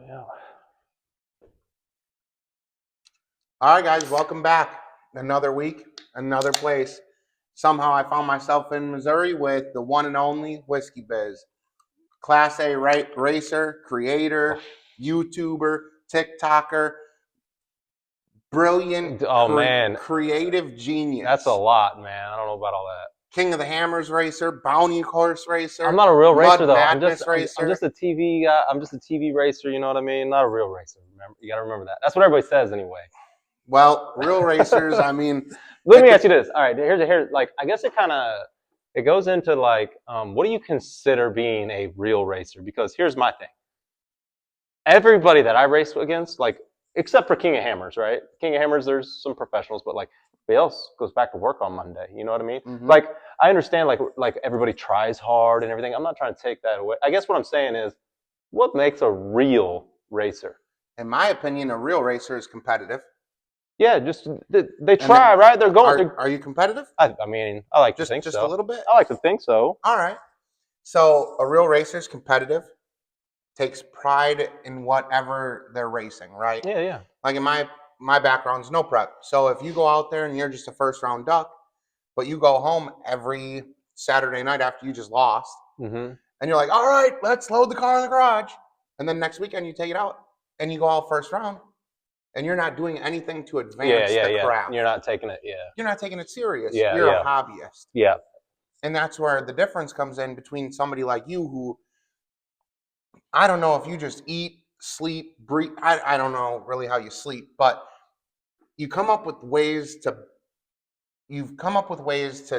Yeah. All right, guys, welcome back. Another week, another place. Somehow I found myself in Missouri with the one and only Whiskey Biz. Class A racer, creator, YouTuber, TikToker, brilliant, Man, creative genius. that's a lot, man. I don't know about all that. King of the Hammers racer, Bounty Horse racer. I'm not a real racer though. I'm Madness just racer. I'm just a TV guy. I'm just a TV racer. You know what I mean? Not a real racer. Remember, you got to remember that. That's what everybody says anyway. Well, real racers. I mean, let me ask you this. All right, here's like I guess it goes into like what do you consider being a real racer? Because here's my thing. Everybody that I race against, like except for King of Hammers, right? King of Hammers, there's some professionals, but like everybody else goes back to work on Monday. You know what I mean? Mm-hmm. Like I understand, like everybody tries hard and everything. I'm not trying to take that away. I guess what I'm saying is, what makes a real racer? In my opinion, a real racer is competitive. Yeah, just they try, right? They're going. Are you competitive? I mean, I like to think so. Just a little bit? I like to think so. All right. So a real racer is competitive, takes pride in whatever they're racing, right? Yeah, yeah. Like in my background's no prep. So if you go out there and you're just a first round duck, but you go home every Saturday night after you just lost, and you're like, all right, let's load the car in the garage. And then next weekend you take it out and you go out first round. And you're not doing anything to advance the craft. You're not taking it, You're not taking it serious. Yeah, you're a hobbyist. Yeah. And that's where the difference comes in between somebody like you who, I don't know if you just eat, sleep, breathe. I don't know really how you sleep, but you've come up with ways to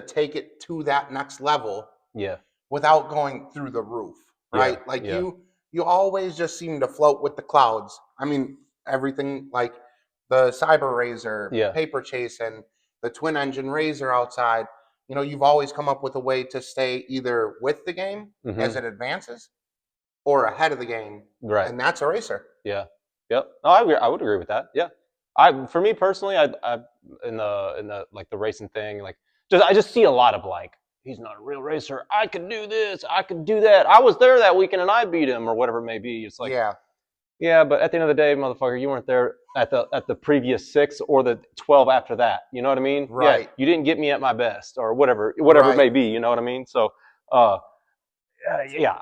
take it to that next level. Yeah. Without going through the roof, right? You always just seem to float with the clouds. I mean, everything like the Cyber Razor, paper chasing, the twin engine Razor outside. You know, you've always come up with a way to stay either with the game as it advances or ahead of the game. Right. And that's a racer. Yeah. Yep. No, I would agree with that. Yeah. For me personally, I in the like the racing thing, like I just see a lot of like, he's not a real racer. I can do this. I can do that. I was there that weekend and I beat him or whatever it may be. It's like, yeah, but at the end of the day, motherfucker, you weren't there at the previous 6 or the 12 after that. You know what I mean? Right. Yeah, you didn't get me at my best or whatever it may be. You know what I mean? So, yeah,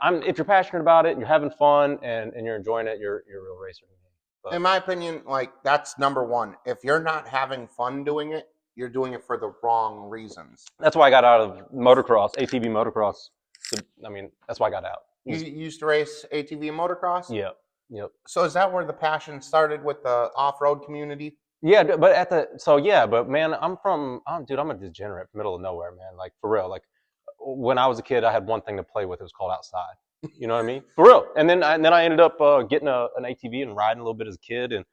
if you're passionate about it, you're having fun and you're enjoying it, you're a real racer. But in my opinion, like that's number one. If you're not having fun doing it, you're doing it for the wrong reasons. That's why I got out of motocross, ATV motocross. I mean, that's why I got out. You used to race ATV and motocross? Yeah. Yep. So is that where the passion started with the off-road community? Yeah, but man, I'm a degenerate, middle of nowhere, man. Like for real. Like when I was a kid, I had one thing to play with. It was called outside. You know what I mean? For real. And then I ended up getting an ATV and riding a little bit as a kid, and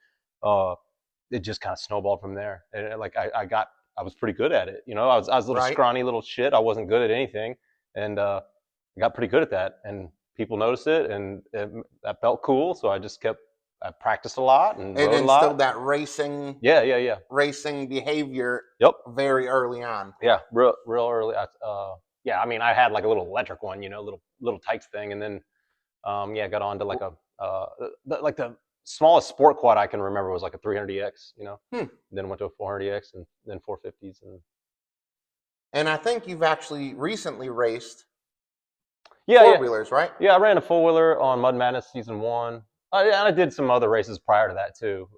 it just kind of snowballed from there. And like I was pretty good at it. You know, I was a little scrawny little shit. I wasn't good at anything, and I got pretty good at that. And people noticed it, and that felt cool. So I practiced a lot and rode a lot. Instilled that racing. Yeah. Racing behavior. Yep. Very early on. Yeah, real early. Yeah, I mean, I had like a little electric one, you know, little Tykes thing, and then got on to like the smallest sport quad I can remember was like a 300EX, you know. Then went to a 400EX and then 450s and I think you've actually recently raced four-wheelers, right? Yeah, I ran a four-wheeler on Mud Madness season 1. I did some other races prior to that too,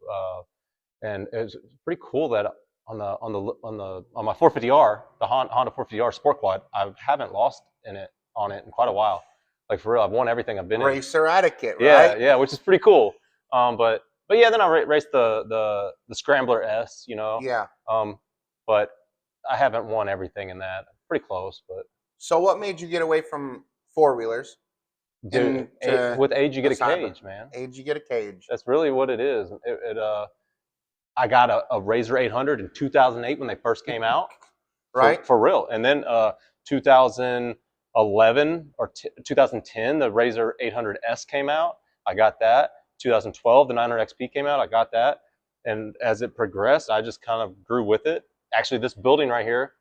and it was pretty cool that on my 450R, the Honda 450R Sport Quad, I haven't lost on it in quite a while. Like for real, I've won everything I've been in. Racer etiquette, right? Yeah, which is pretty cool. But yeah, then I raced the Scrambler S, you know. Yeah. But I haven't won everything in that. Pretty close, but. So what made you get away from four-wheelers? Dude, with age you get a cage, man. Age you get a cage. That's really what it is. I got a Razor 800 in 2008 when they first came out. Right. For real. And then 2011 or 2010, the Razor 800S came out. I got that. 2012, the 900 XP came out. I got that. And as it progressed, I just kind of grew with it. Actually, this building right here,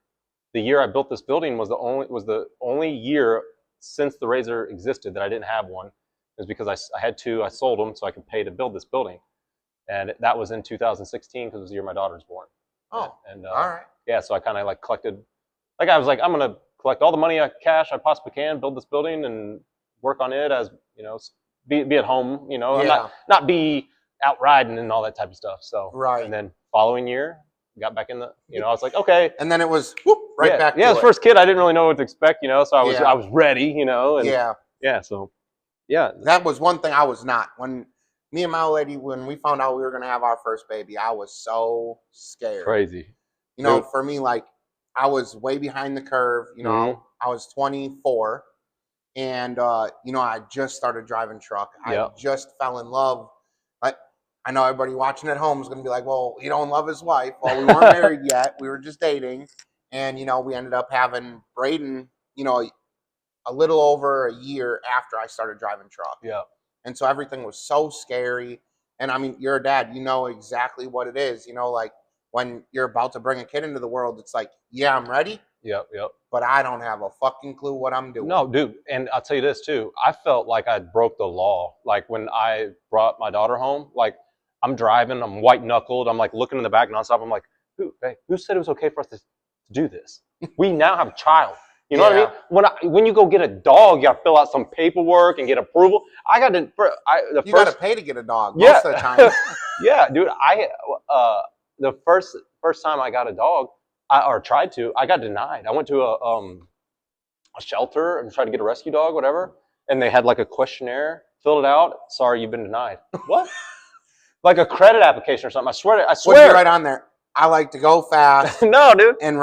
the year I built this building was the only year since the Razor existed that I didn't have one. It was because I had two. I sold them so I could pay to build this building, and that was in 2016 because it was the year my daughter was born. Oh, and all right. Yeah, so I kind of like collected. Like I was like, I'm gonna collect all the money cash I possibly can, build this building, and work on it as be at home. I'm not be out riding and all that type of stuff. So right. And then following year, got back in the. I was like, okay. And then it was right back. Yeah, as first kid, I didn't really know what to expect. So I was ready. And yeah. So yeah, that was one thing I was not. When me and my old lady, when we found out we were gonna have our first baby, I was so scared. Crazy. For me, like I was way behind the curve. I was 24. And, I just started driving truck. I just fell in love. I know everybody watching at home is going to be like, well, you don't love his wife. Well, we weren't married yet. We were just dating. And, we ended up having Braden, a little over a year after I started driving truck. Yeah. And so everything was so scary. And I mean, you're a dad, you know exactly what it is. Like when you're about to bring a kid into the world, it's like, yeah, I'm ready. Yep. But I don't have a fucking clue what I'm doing. No, dude. And I'll tell you this too. I felt like I broke the law. Like when I brought my daughter home, like I'm driving, I'm white knuckled. I'm like looking in the back nonstop. I'm like, who said it was okay for us to do this? We now have a child. You know what I mean? When you go get a dog, you got to fill out some paperwork and get approval. I got to. You got to pay to get a dog most of the time. Yeah, dude. The first time I got a dog, or tried to, I got denied. I went to a shelter and tried to get a rescue dog, whatever, and they had like a questionnaire, filled it out. Sorry, you've been denied. What? Like a credit application or something. I swear. What'd you write on there? I like to go fast. No, dude. And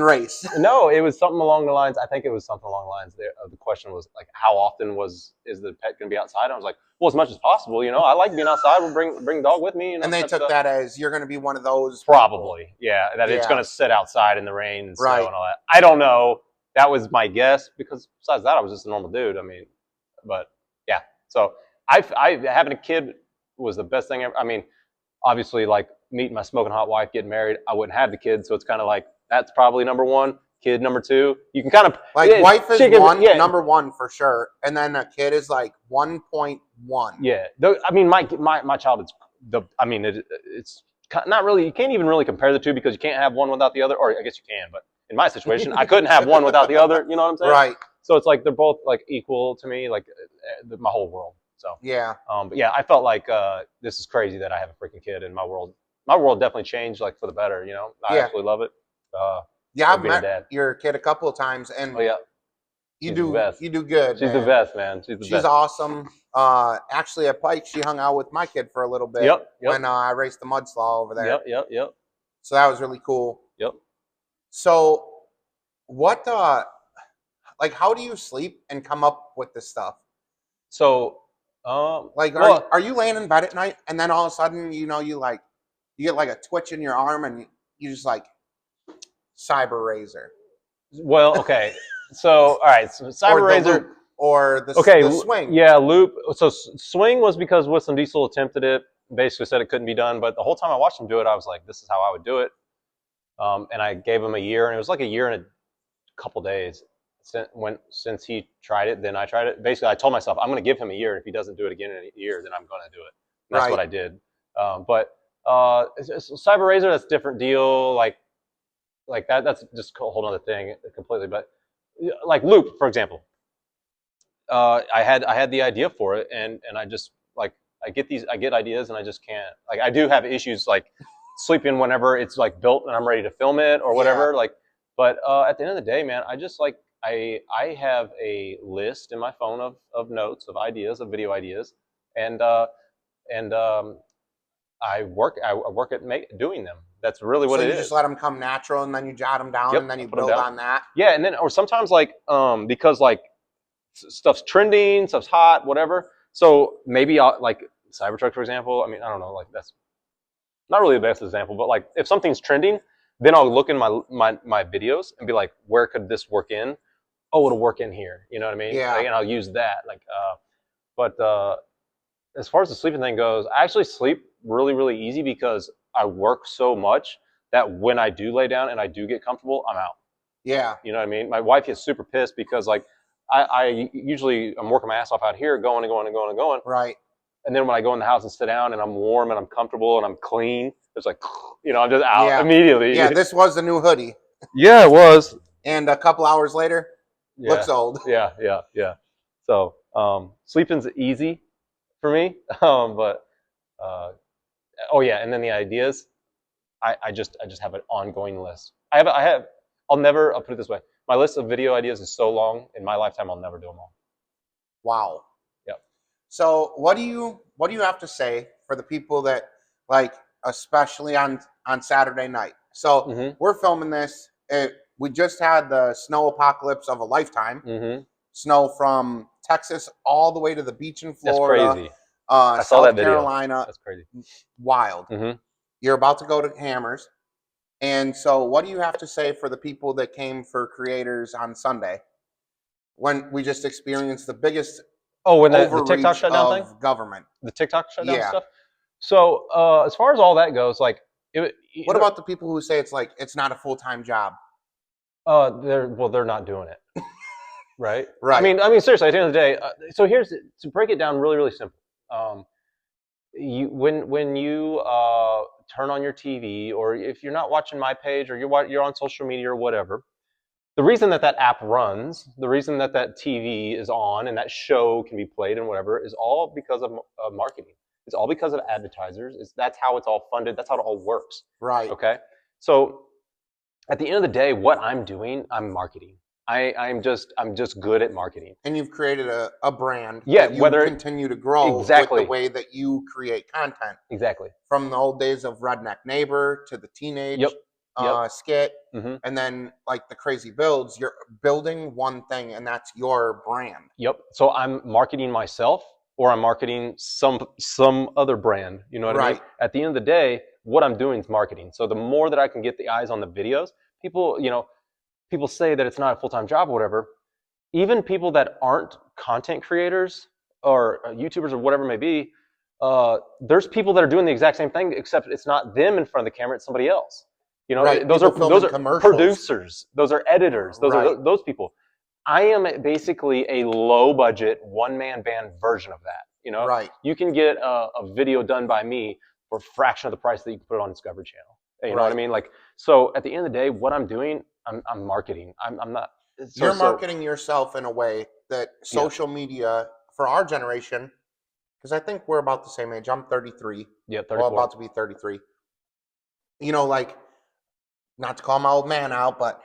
race. No, it was something along the lines. I think it was something along the lines there. The question was like, how often is the pet going to be outside? I was like, well, as much as possible. I like being outside. We'll bring dog with me. And they took that as you're going to be one of those. Probably, people. Yeah. That it's going to sit outside in the rain and snow and all that. I don't know. That was my guess because besides that, I was just a normal dude. I mean, but yeah. So I having a kid was the best thing ever. I mean, obviously, like meeting my smoking hot wife, getting married, I wouldn't have the kid. So it's kind of like, that's probably number one. Kid number two. You can kind of like wife is number one for sure, and then a kid is like 1.1. Yeah, I mean my child is it's not really. You can't even really compare the two because you can't have one without the other, or I guess you can, but in my situation, I couldn't have one without the other. You know what I'm saying? Right. So it's like they're both like equal to me, like my whole world. So yeah. But yeah, I felt like this is crazy that I have a freaking kid in my world. My world definitely changed like for the better. I absolutely love it. Yeah, I've met your kid a couple of times, and you do good. She's the best, man. She's awesome. Actually, at Pike, she hung out with my kid for a little bit. Yep. When I raced the mud slaw over there. Yep. So that was really cool. Yep. So, what? Like, how do you sleep and come up with this stuff? So, are you laying in bed at night and then all of a sudden, you get like a twitch in your arm and you just like. Cyber Razor. Well, okay. So, all right. So Cyber Razor or the swing. Yeah, loop. So swing was because Whistling Diesel attempted it. Basically said it couldn't be done. But the whole time I watched him do it, I was like, this is how I would do it. And I gave him a year, and it was like a year and a couple days. Since he tried it, then I tried it. Basically, I told myself I'm going to give him a year. If he doesn't do it again in a year, then I'm going to do it. And that's what I did. But Cyber Razor, that's a different deal. Like that's just a whole other thing completely. But like loop, for example, I had the idea for it, and I just like I get ideas, and I just can't. Like I do have issues like sleeping whenever it's like built and I'm ready to film it or whatever. Yeah. But at the end of the day, man, I just like I have a list in my phone of notes, of ideas, of video ideas, and I work at doing them. That's really what it is. So you just let them come natural, and then you jot them down, and then you build on that. Yeah, and then or sometimes like because like stuff's trending, stuff's hot, whatever. So maybe I'll like Cybertruck, for example. I mean, I don't know, like that's not really the best example, but like if something's trending, then I'll look in my videos and be like, where could this work in? Oh, it'll work in here. You know what I mean? Yeah. Like, and I'll use that. But as far as the sleeping thing goes, I actually sleep really, really easy because I work so much that when I do lay down and I do get comfortable, I'm out. Yeah. You know what I mean? My wife gets super pissed because like I usually I'm working my ass off out here, going and going and going and going. Right. And then when I go in the house and sit down and I'm warm and I'm comfortable and I'm clean, it's like, I'm just out immediately. Yeah, this was the new hoodie. Yeah, it was. And a couple hours later, looks old. Yeah. So sleeping's easy for me, but and then the ideas, I just have an ongoing list. I'll put it this way. My list of video ideas is so long in my lifetime, I'll never do them all. Wow. Yep. So what do you have to say for the people that, like, especially on Saturday night? So we're filming this. We just had the snow apocalypse of a lifetime. Snow from Texas all the way to the beach in Florida. That's crazy. I saw that video. Carolina. That's crazy. Wild. You're about to go to Hammers. And so what do you have to say for the people that came for creators on Sunday when we just experienced the biggest when the TikTok shutdown thing? Government. The TikTok shutdown stuff? So as far as all that goes, like... what about the people who say it's not a full-time job? They're not doing it. Right? Right. I mean, seriously, at the end of the day, so here's... To break it down really, really simple. When you turn on your TV, or if you're not watching my page, or you're on social media or whatever, the reason that app runs, the reason that TV is on and that show can be played and whatever, is all because of marketing. It's all because of advertisers. That's how it's all funded. That's how it all works. Right. Okay. So at the end of the day, what I'm doing, I'm marketing. I'm just good at marketing. And you've created a brand. Yeah, that you continue to grow with the way that you create content. Exactly. From the old days of Redneck Neighbor to the teenage skit, and then like the crazy builds. You're building one thing, and that's your brand. Yep. So I'm marketing myself, or I'm marketing some other brand. You know what I mean? At the end of the day, what I'm doing is marketing. So the more that I can get the eyes on the videos, people say that it's not a full-time job or whatever. Even people that aren't content creators or YouTubers or whatever it may be, there's people that are doing the exact same thing, except it's not them in front of the camera, it's somebody else. Those are producers, those are editors, those are those people. I am basically a low-budget one-man band version of that. You can get a video done by me for a fraction of the price that you can put it on Discovery Channel. You know what I mean? Like, so at the end of the day, what I'm doing, I'm marketing. I'm not. You're marketing yourself in a way that social media for our generation, because I think we're about the same age. I'm 33. Yeah, 34. Well, about to be 33. Like, not to call my old man out, but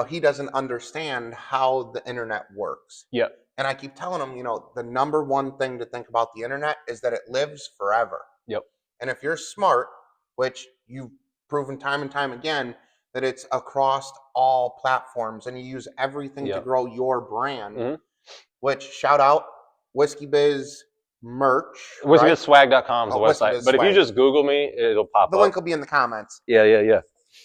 he doesn't understand how the internet works. Yeah. And I keep telling him, the number one thing to think about the internet is that it lives forever. Yep. And if you're smart, which you've proven time and time again, that it's across all platforms, and you use everything to grow your brand, which, shout out, Whiskey Biz merch. WhiskeyBizSwag.com is the website. But if you just Google me, it'll pop up. The link will be in the comments. Yeah.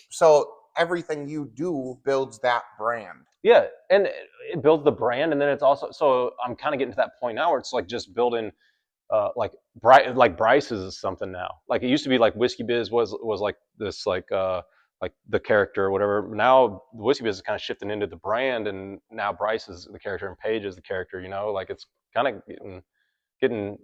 So everything you do builds that brand. Yeah, and it builds the brand, and then it's also, so I'm kind of getting to that point now where it's like just building, like Bryce's is something now. Like it used to be like Whiskey Biz was like this, like the character or whatever. Now Whiskey Biz is kind of shifting into the brand, and now Bryce is the character and Paige is the character. Like it's kind of getting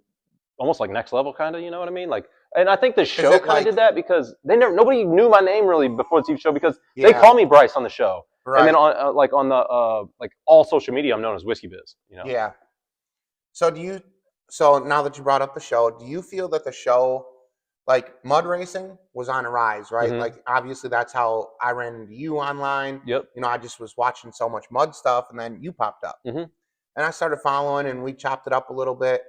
almost like next level, kind of. You know what I mean? Like, and I think the show kind of did that because nobody knew my name really before the TV show, because they call me Bryce on the show, and then on like all social media, I'm known as Whiskey Biz. Yeah. So now that you brought up the show, do you feel that the show, like mud racing, was on a rise, right? Like obviously that's how I ran into you online. Yep. I just was watching so much mud stuff, and then you popped up, and I started following, and we chopped it up a little bit,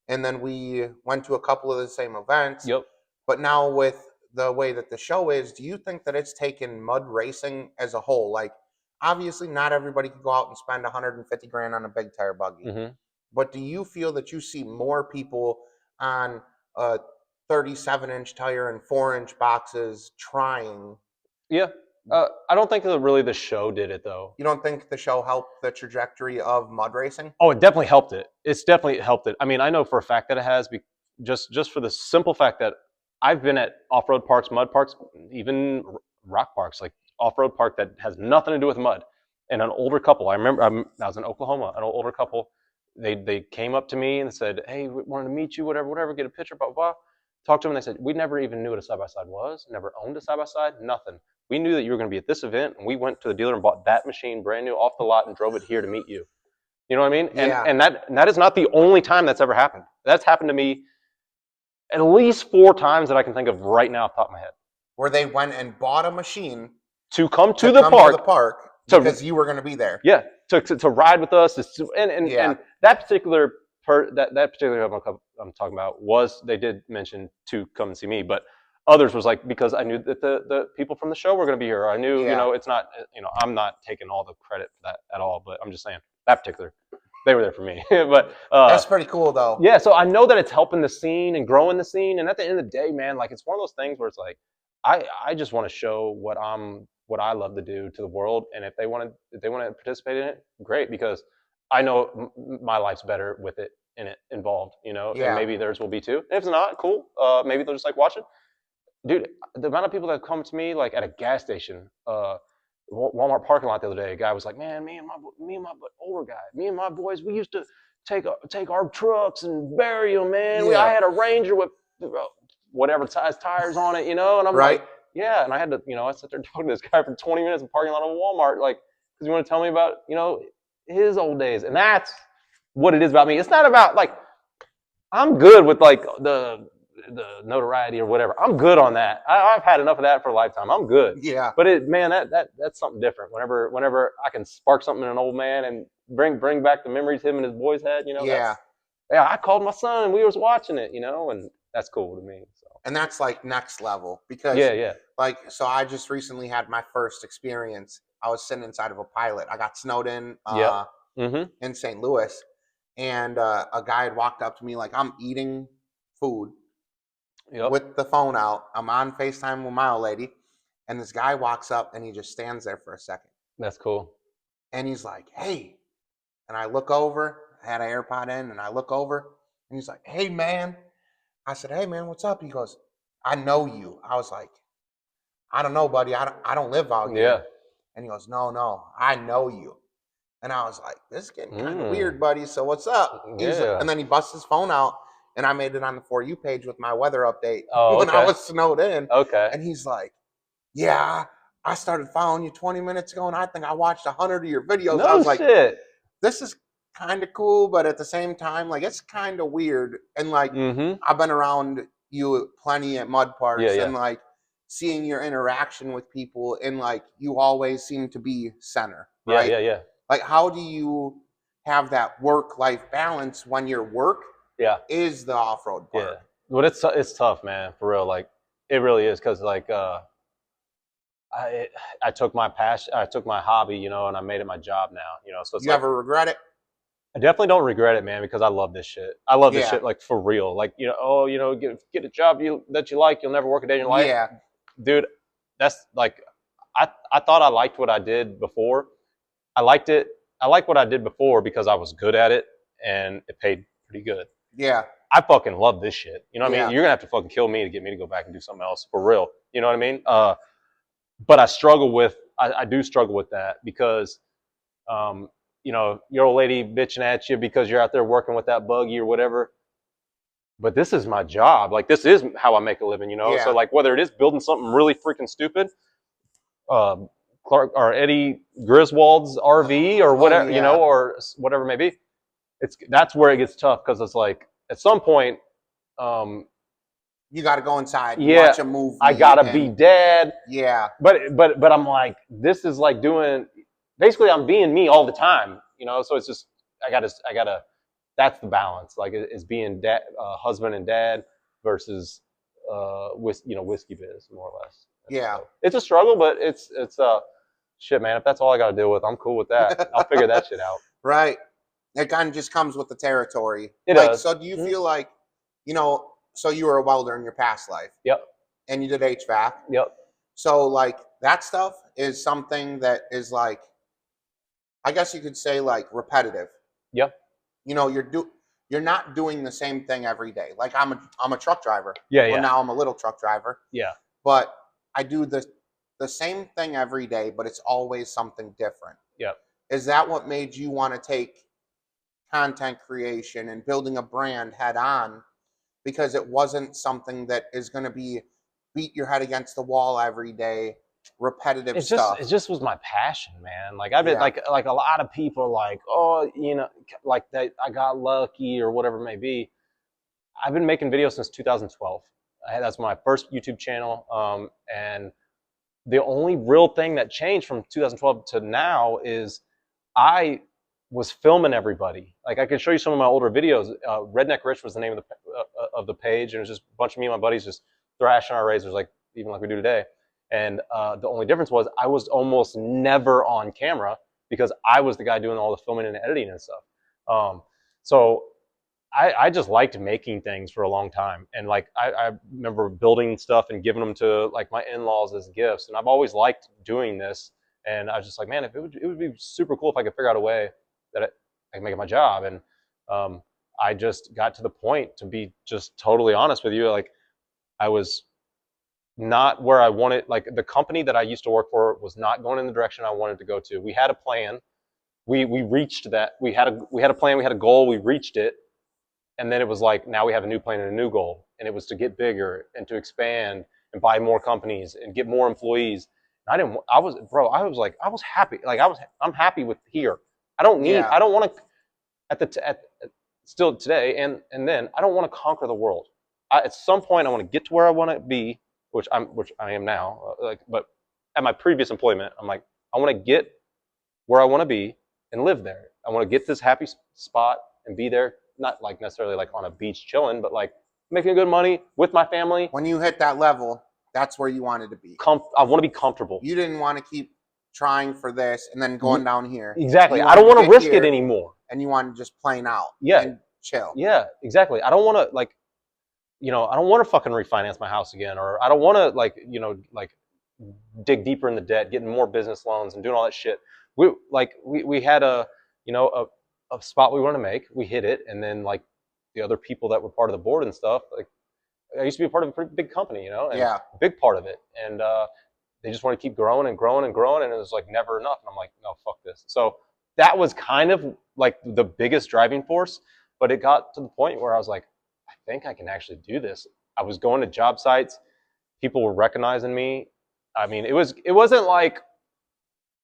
and then we went to a couple of the same events. Yep. But now with the way that the show is, do you think that it's taken mud racing as a whole? Like obviously not everybody can go out and spend 150 grand on a big tire buggy. But do you feel that you see more people on a 37-inch tire and 4-inch boxes trying? Yeah. I don't think that really the show did it, though. You don't think the show helped the trajectory of mud racing? Oh, it definitely helped it. It's definitely helped it. I mean, I know for a fact that it has, just for the simple fact that I've been at off-road parks, mud parks, even rock parks, like off-road park that has nothing to do with mud. and an older couple. I remember I was in Oklahoma. An older couple. They came up to me and said, "Hey, we wanted to meet you, whatever, get a picture, blah, blah, blah." Talked to them, and they said, "We never even knew what a side-by-side was, never owned a side-by-side, nothing. We knew that you were going to be at this event, and we went to the dealer and bought that machine brand new off the lot and drove it here to meet you." You know what I mean? Yeah. And that is not the only time that's ever happened. That's happened to me at least 4 times that I can think of right now off the top of my head. Where they went and bought a machine to come to the park because you were going to be there. Yeah, to ride with us. And that particular that particular I'm talking about they did mention to come and see me, but others was like, because I knew that the people from the show were going to be here. I knew, it's not, I'm not taking all the credit for that at all, but I'm just saying that particular, they were there for me. But that's pretty cool though. Yeah, so I know that it's helping the scene and growing the scene. And at the end of the day, man, like it's one of those things where it's like, I just want to show what I love to do to the world, and if they want to participate in it, great, because I know my life's better with it involved, and maybe theirs will be too. And if it's not, cool. Maybe they'll just like watch it. Dude, the amount of people that come to me like at a gas station, Walmart parking lot the other day, a guy was like, "Man, me and my older guy, me and my boys, we used to take our trucks and bury them, man. I had a Ranger with whatever size tires on it, and I'm like, yeah, and I had to, I sat there talking to this guy for 20 minutes in the parking lot of Walmart, like, because you want to tell me about, his old days. And that's what it is about me. It's not about, like, I'm good with, like, the notoriety or whatever. I'm good on that. I've had enough of that for a lifetime. I'm good. Yeah. But that's something different. Whenever I can spark something in an old man and bring back the memories him and his boys had, Yeah, I called my son and we was watching it, and that's cool to me. So. And that's like next level because so I just recently had my first experience. I was sitting inside of a pilot. I got snowed in in St. Louis, and a guy had walked up to me like I'm eating food with the phone out. I'm on FaceTime with my old lady, and this guy walks up and he just stands there for a second. That's cool. And he's like, "Hey," and I look over. I had an AirPod in, and I look over, and he's like, "Hey, man." I said, "Hey, man, what's up?" He goes, "I know you." I was like, "I don't know, buddy. I don't live out here." Yeah. And he goes, No, I know you." And I was like, "This is getting kind of weird, buddy. So what's up?" Yeah. And then he busts his phone out, and I made it on the For You page with my weather update when I was snowed in. Okay. And he's like, "Yeah, I started following you 20 minutes ago, and I think I watched 100 of your videos." No I was shit. Like, this is kind of cool, but at the same time, like, it's kind of weird. And like, I've been around you plenty at mud parks, and like seeing your interaction with people, and like you always seem to be center, right? Yeah. Like, how do you have that work-life balance when your work is the off-road part? Yeah, well, it's tough, man, for real. Like, it really is, because like I took my passion, I took my hobby, and I made it my job now, so it's you ever regret it? I definitely don't regret it, man, because I love this shit. I love this shit, like, for real. Like, get a job that you like, you'll never work a day in your life. Yeah. Dude, that's like, I thought I liked what I did before. I liked it. I liked what I did before because I was good at it and it paid pretty good. Yeah. I fucking love this shit. You know what I mean? You're gonna have to fucking kill me to get me to go back and do something else, for real. You know what I mean? But I do struggle with that because, your old lady bitching at you because you're out there working with that buggy or whatever. But this is my job. Like, this is how I make a living, Yeah. So like, whether it is building something really freaking stupid, Clark or Eddie Griswold's RV or whatever, or whatever it may be, that's where it gets tough, because it's like, at some point, you got to go inside. Watch a movie. I gotta be dad. Yeah. But I'm like, this is like basically I'm being me all the time, so it's just, I gotta, that's the balance. Like, it's being dad, husband and dad versus, Whiskey Biz, more or less. Yeah. So it's a struggle, but it's shit, man. If that's all I gotta deal with, I'm cool with that. I'll figure that shit out. Right. It kind of just comes with the territory. It does. So do you feel like, so you were a welder in your past life? Yep. And you did HVAC? Yep. So like, that stuff is something that is like, I guess you could say, like, repetitive. Yep. You're not doing the same thing every day. Like, I'm a truck driver. Yeah. Now I'm a little truck driver. Yeah. But I do the same thing every day, but it's always something different. Yep. Is that what made you want to take content creation and building a brand head on? Because it wasn't something that is going to be beat your head against the wall every day, repetitive stuff. It just was my passion, man. Like I've been like a lot of people are like, oh, you know, like that I got lucky or whatever it may be. I've been making videos since 2012. That's my first YouTube channel, and the only real thing that changed from 2012 to now is I was filming everybody. Like I can show you some of my older videos. Redneck Rich was the name of the page, and it was just a bunch of me and my buddies just thrashing our razors, like even like we do today. And the only difference was I was almost never on camera because I was the guy doing all the filming and editing and stuff. So I just liked making things for a long time. And like, I remember building stuff and giving them to like my in-laws as gifts. And I've always liked doing this. And I was just like, man, if it would be super cool if I could figure out a way that I can make it my job. And I just got to the point, to be just totally honest with you, like I was not where I wanted. Like the company that I used to work for was not going in the direction I wanted to go to. We had a plan. We reached that. We had a plan. We had a goal. We reached it. And then it was like, now we have a new plan and a new goal. And it was to get bigger and to expand and buy more companies and get more employees. And I was happy. Like I'm happy with here. I don't want to, still today and then I don't want to conquer the world. At some point I want to get to where I want to be, which I am now. But at my previous employment, I'm like, I want to get where I want to be and live there. I want to get this happy spot and be there. Not like necessarily like on a beach chilling, but like making good money with my family. When you hit that level, that's where you wanted to be. I want to be comfortable. You didn't want to keep trying for this and then going down here. Exactly. I don't want to risk it anymore. And you want to just plane out. Yeah. And chill. Yeah, exactly. I don't want to like, you know, I don't want to fucking refinance my house again, or I don't want to like, you know, like dig deeper in the debt, getting more business loans and doing all that shit. We had a spot we wanted to make. We hit it, and then like the other people that were part of the board and stuff, like I used to be a part of a pretty big company, you know, and a big part of it, and they just want to keep growing and growing and growing, and it was like never enough. And I'm like, no, fuck this. So that was kind of like the biggest driving force, but it got to the point where I was like, I think I can actually do this. I was going to job sites, people were recognizing me. I mean, it wasn't like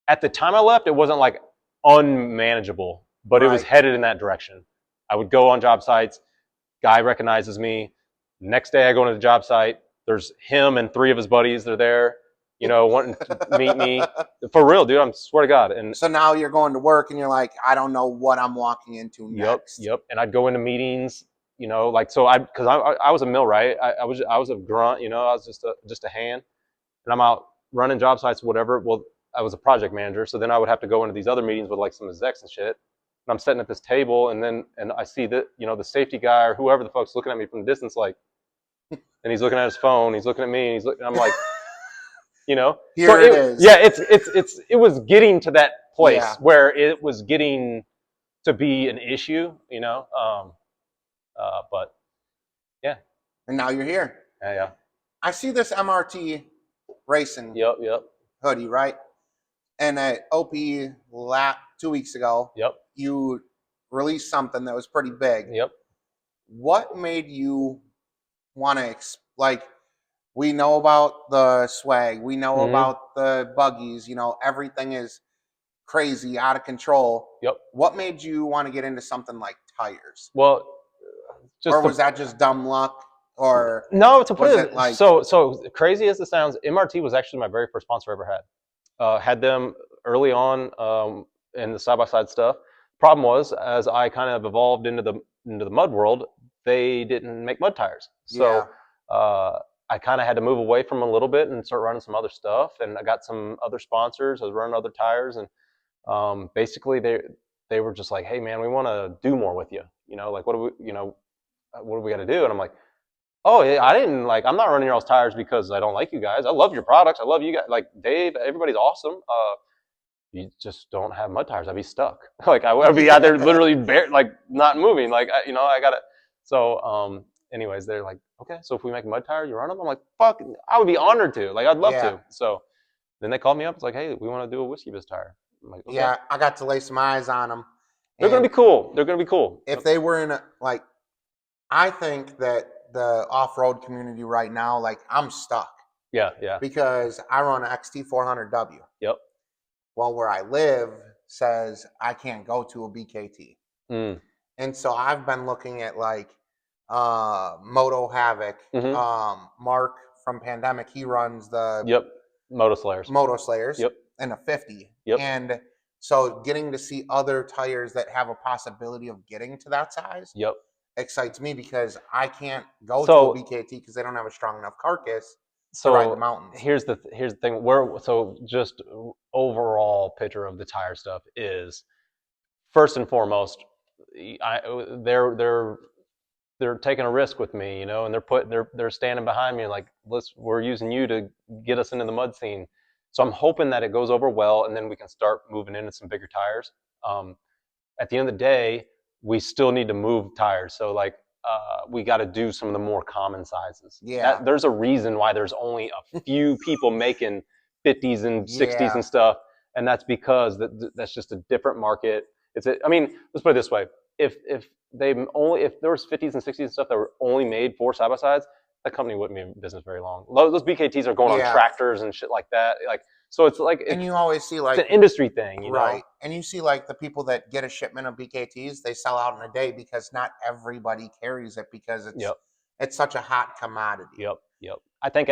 at the time I left, it wasn't like unmanageable. But it was headed in that direction. I would go on job sites, guy recognizes me. Next day I go into the job site, there's him and 3 of his buddies, they're there, you know, wanting to meet me. For real, dude, I swear to God. And so now you're going to work and you're like, I don't know what I'm walking into next. Yep. And I'd go into meetings, you know, like, so because I was a millwright, I was a grunt, you know, I was just a hand. And I'm out running job sites, whatever. Well, I was a project manager, so then I would have to go into these other meetings with like some execs and shit. And I'm sitting at this table, and I see that, you know, the safety guy or whoever the fuck's looking at me from the distance, like, and he's looking at his phone, he's looking at me, and he's looking. I'm like, you know, here it is. Yeah, it was getting to that place where it was getting to be an issue, you know. But yeah. And now you're here. Yeah. I see this MRT racing. Yep. Hoodie, right? And at OP 2 weeks ago, you released something that was pretty big. Yep. What made you want to, like, we know about the swag, we know about the buggies, you know, everything is crazy, out of control. Yep. What made you want to get into something like tires? Well, or was that just dumb luck? Or no, to put it like, so crazy as it sounds, MRT was actually my very first sponsor I ever had. Had them early on in the side-by-side stuff. Problem was, as I kind of evolved into the mud world, they didn't make mud tires. So I kind of had to move away from a little bit and start running some other stuff. And I got some other sponsors. I was running other tires, and basically they were just like, hey man, we want to do more with you. You know, like what do we got to do? And I'm like, oh, yeah, I'm not running your all's tires because I don't like you guys. I love your products. I love you guys. Like Dave, everybody's awesome. You just don't have mud tires. I'd be stuck. Like I'd be out there literally like not moving. Like, I got it. So, anyways, they're like, okay, so if we make mud tires, you run them? I'm like, fuck, I would be honored to. Like, I'd love to. So then they called me up. It's like, hey, we want to do a Whiskey Biz tire. I'm like, okay. Yeah, I got to lay some eyes on them. They're going to be cool. They're going to be cool. If they were in like, I think that the off-road community right now, like I'm stuck. Yeah, yeah. Because I run an XT400W. Yep. Well, where I live says I can't go to a BKT. And so I've been looking at like Moto Havoc. Mark from Pandemic, he runs the Moto Slayers. Yep. And a 50. Yep. And so getting to see other tires that have a possibility of getting to that size excites me because I can't go to a BKT because they don't have a strong enough carcass to ride the mountains. Here's the thing. Just overall picture of the tire stuff is, first and foremost, they're taking a risk with me, and they're standing behind me like, we're using you to get us into the mud scene. So I'm hoping that it goes over well, and then we can start moving into some bigger tires. At the end of the day, we still need to move tires. So like, we got to do some of the more common sizes. Yeah. There's a reason why there's only a few people making 50s and 60s and stuff, and that's because that's just a different market. Let's put it this way: if there was 50s and 60s and stuff that were only made for side by sides, that company wouldn't be in business very long. Those BKTs are going on tractors and shit like that. Like, so it's like, and you always see like it's an industry thing, you know? And you see like the people that get a shipment of BKTs, they sell out in a day because not everybody carries it because it's such a hot commodity. Yep. I think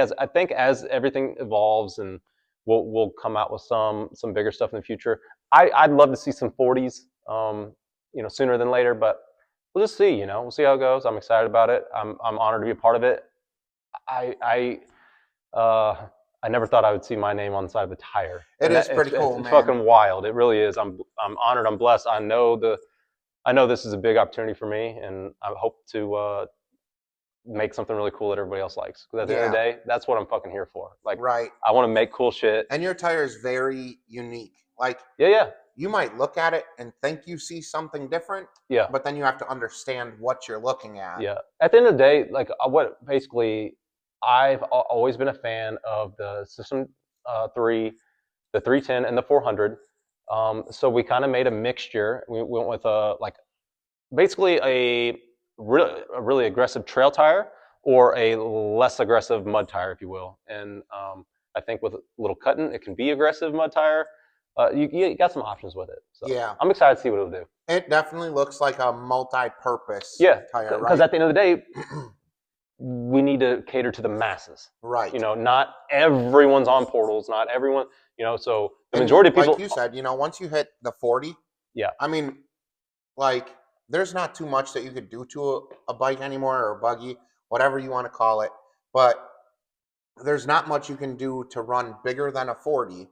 as everything evolves and we'll come out with some bigger stuff in the future. I'd love to see some 40s, sooner than later, but we'll just see. We'll see how it goes. I'm excited about it. I'm honored to be a part of it. I never thought I would see my name on the side of a tire. It is pretty cool, it's man. fucking wild. It really is. I'm honored. I'm blessed. I know this is a big opportunity for me, and I hope to make something really cool that everybody else likes. Because at the end of the day, that's what I'm fucking here for. Like, I want to make cool shit. And your tire is very unique. Like, you might look at it and think you see something different. Yeah. But then you have to understand what you're looking at. Yeah. At the end of the day, like I've always been a fan of the System 3, the 310, and the 400. So we kind of made a mixture. We went with basically a really aggressive trail tire or a less aggressive mud tire, if you will. And I think with a little cutting, it can be aggressive mud tire. You got some options with it. So I'm excited to see what it'll do. It definitely looks like a multi-purpose tire, because at the end of the day, we need to cater to the masses. Right. Not everyone's on portals, not everyone, so the majority of people. Like you said, once you hit the 40, I mean, like, there's not too much that you could do to a bike anymore, or a buggy, whatever you want to call it. But there's not much you can do to run bigger than a 40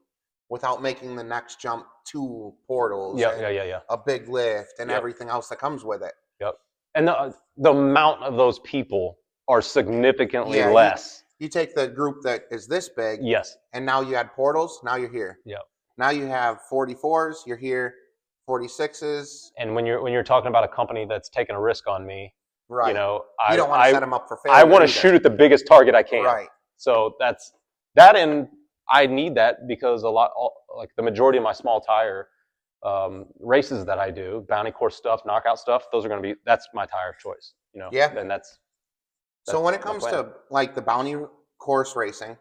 without making the next jump to portals. A big lift and everything else that comes with it. Yep. And the amount of those people are significantly less. You take the group that is this big. Yes. And now you add portals, now you're here. Yep. Now you have 44s, you're here, 46s. And when you're talking about a company that's taking a risk on me, right. You don't want to set them up for failure. I want to shoot at the biggest target I can. Right. So that's that, and I need that because like the majority of my small tire races that I do, bounty course stuff, knockout stuff, that's my tire of choice. Yeah. And that's so when it comes to like the bounty course racing,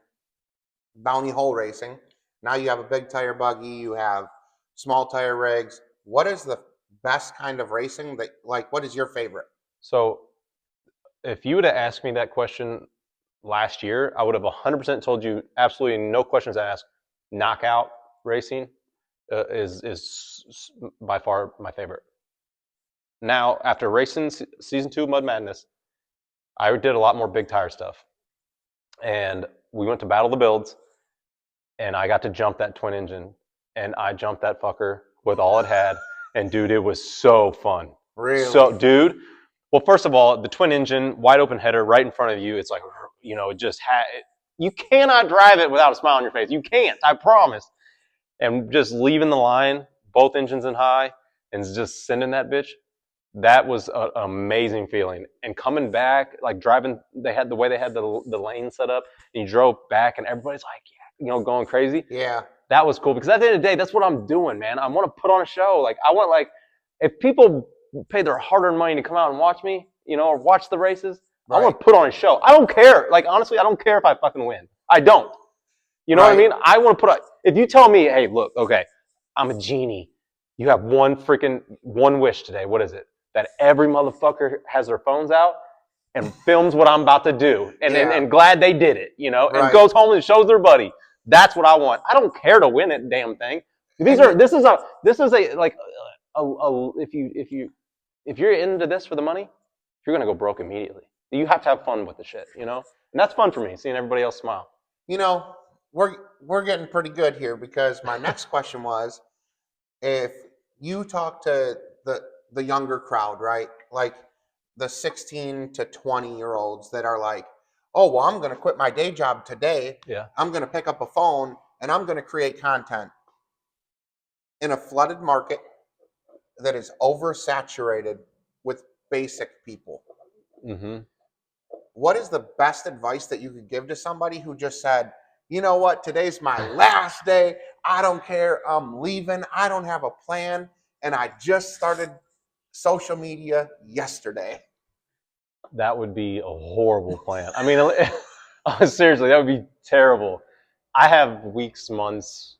bounty hole racing, now you have a big tire buggy, you have small tire rigs. What is the best kind of racing what is your favorite? So if you would have asked me that question last year, I would have 100% told you absolutely no questions asked. Knockout racing is by far my favorite. Now, after racing season 2 of Mud Madness, I did a lot more big tire stuff. And we went to Battle of the Builds, and I got to jump that twin engine. And I jumped that fucker with all it had. And dude, it was so fun. Really? So, dude, well, first of all, the twin engine, wide open header right in front of you. It's like, it just you cannot drive it without a smile on your face. You can't, I promise. And just leaving the line, both engines in high, and just sending that bitch. That was an amazing feeling. And coming back, like driving, they had the lane set up, and you drove back, and everybody's like, going crazy. Yeah. that was cool because at the end of the day, that's what I'm doing, man. I want to put on a show. Like I want if people pay their hard-earned money to come out and watch me, or watch the races, right. I want to put on a show. I don't care. Like honestly, I don't care if I fucking win. I don't. You know what I mean? I want to if you tell me, hey, look, okay, I'm a genie. You have one wish today. What is it? That every motherfucker has their phones out and films what I'm about to do, and glad they did it, and goes home and shows their buddy. That's what I want. I don't care to win it, damn thing. This is a if you're into this for the money, you're gonna go broke immediately. You have to have fun with the shit, and that's fun for me, seeing everybody else smile. We're getting pretty good here because my next question was, if you talk to the younger crowd, right, like the 16 to 20-year-olds that are like, oh, well, I'm going to quit my day job today. Yeah. I'm going to pick up a phone and I'm going to create content in a flooded market that is oversaturated with basic people. Mm-hmm. What is the best advice that you could give to somebody who just said, you know what, today's my last day. I don't care. I'm leaving. I don't have a plan. And I just started social media yesterday. That would be a horrible plan. I mean, seriously, that would be terrible. I have weeks, months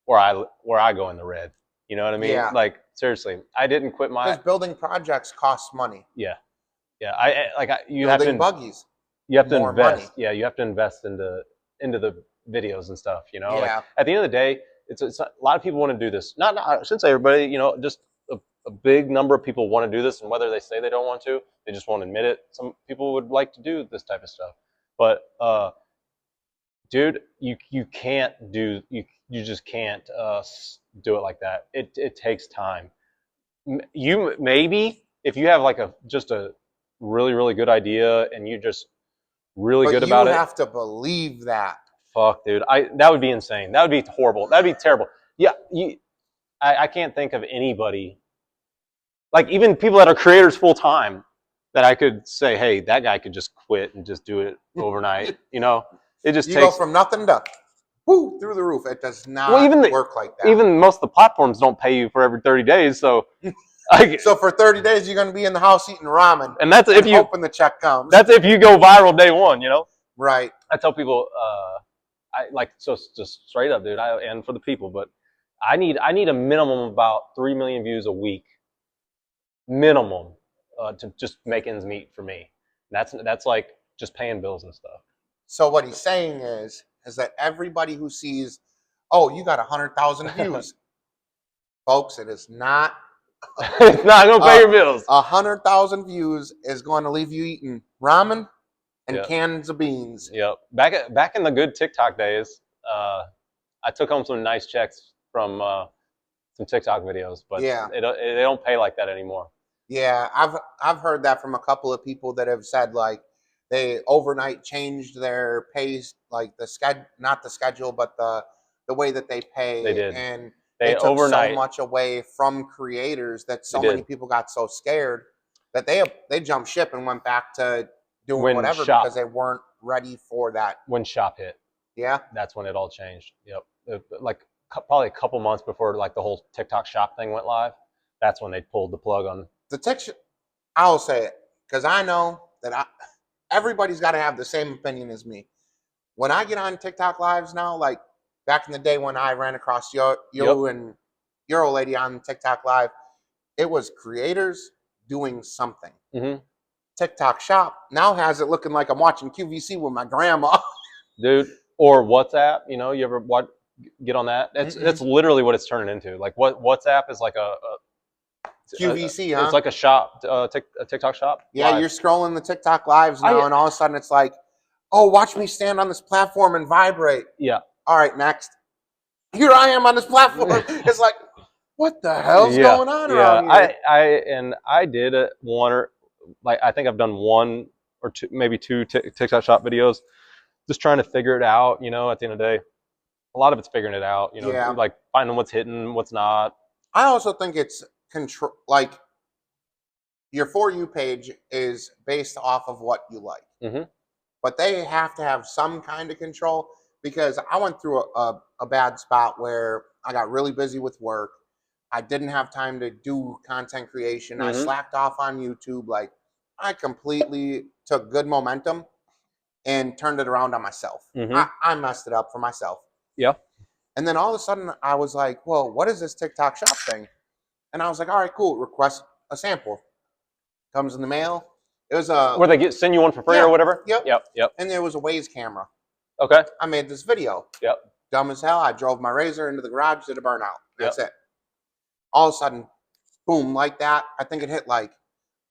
where I go in the red. You know what I mean? Yeah. Like seriously, I didn't quit my. Because building projects costs money. Yeah, yeah. You building have to buggies. You have to invest. Money. Yeah, you have to invest into the videos and stuff. Yeah. Like, at the end of the day, it's a lot of people want to do this. Not I shouldn't say everybody. Just a big number of people want to do this, and whether they say they don't want to, they just won't admit it. Some people would like to do this type of stuff, but dude, you can't do you just can't do it like that. It takes time. You maybe if you have like just a really really good idea and you just really good about it. You have to believe that. Fuck, dude, that would be insane. That would be horrible. That'd be terrible. Yeah, I can't think of anybody. Like even people that are creators full time, that I could say, hey, that guy could just quit and just do it overnight. It just takes. You go from nothing to whoo through the roof. It does not work like that. Even most of the platforms don't pay you for every 30 days. So, so for 30 days, you're going to be in the house eating ramen, and that's if you hoping the check comes. That's if you go viral day one. Right. I tell people, just straight up, dude. And for the people, but I need a minimum of about 3 million views a week. Minimum to just make ends meet for me. That's like just paying bills and stuff. So what he's saying is that everybody who sees, oh, you got 100,000 views, folks, it is not. It's not gonna pay your bills. 100,000 views is going to leave you eating ramen and cans of beans. Yep. Back in the good TikTok days, I took home some nice checks from some TikTok videos, but they don't pay like that anymore. Yeah, I've heard that from a couple of people that have said like they overnight changed their pays, like not the schedule, but the way that they pay. They did, and they took overnight so much away from creators that so many people got so scared that they jumped ship and went back to doing whatever because they weren't ready for that. When Shop hit, that's when it all changed. Yep, like probably a couple months before like the whole TikTok Shop thing went live. That's when they pulled the plug on the TikTok. I'll say it because I know that everybody's got to have the same opinion as me. When I get on TikTok lives now, like back in the day when I ran across you and your old lady on TikTok live, it was creators doing something. Mm-hmm. TikTok Shop now has it looking like I'm watching QVC with my grandma. Dude, or WhatsApp, you ever get on that? That's literally what it's turning into. Like WhatsApp is like a QVC, huh? It's like a shop, a TikTok shop. Yeah, live. You're scrolling the TikTok lives now, and all of a sudden it's like, oh, watch me stand on this platform and vibrate. Yeah. All right, next. Here I am on this platform. It's like, what the hell's going on around here? I did I think I've done one or two, maybe two TikTok shop videos, just trying to figure it out. At the end of the day, a lot of it's figuring it out. Like finding what's hitting, what's not. I also think it's control. Like your For You page is based off of what you like, mm-hmm. but they have to have some kind of control because I went through a bad spot where I got really busy with work. I didn't have time to do content creation. I slacked off on YouTube. Like, I completely took good momentum and turned it around on myself. I messed it up for myself. Yeah. And then all of a sudden I was like, well, what is this TikTok shop thing? And I was like, all right, cool. Request a sample. Comes in the mail. It was a... Where they send you one for free or whatever? Yep. And there was a Waze camera. Okay. I made this video. Yep. Dumb as hell. I drove my Razor into the garage, did a burnout. That's it. All of a sudden, boom, like that. I think it hit like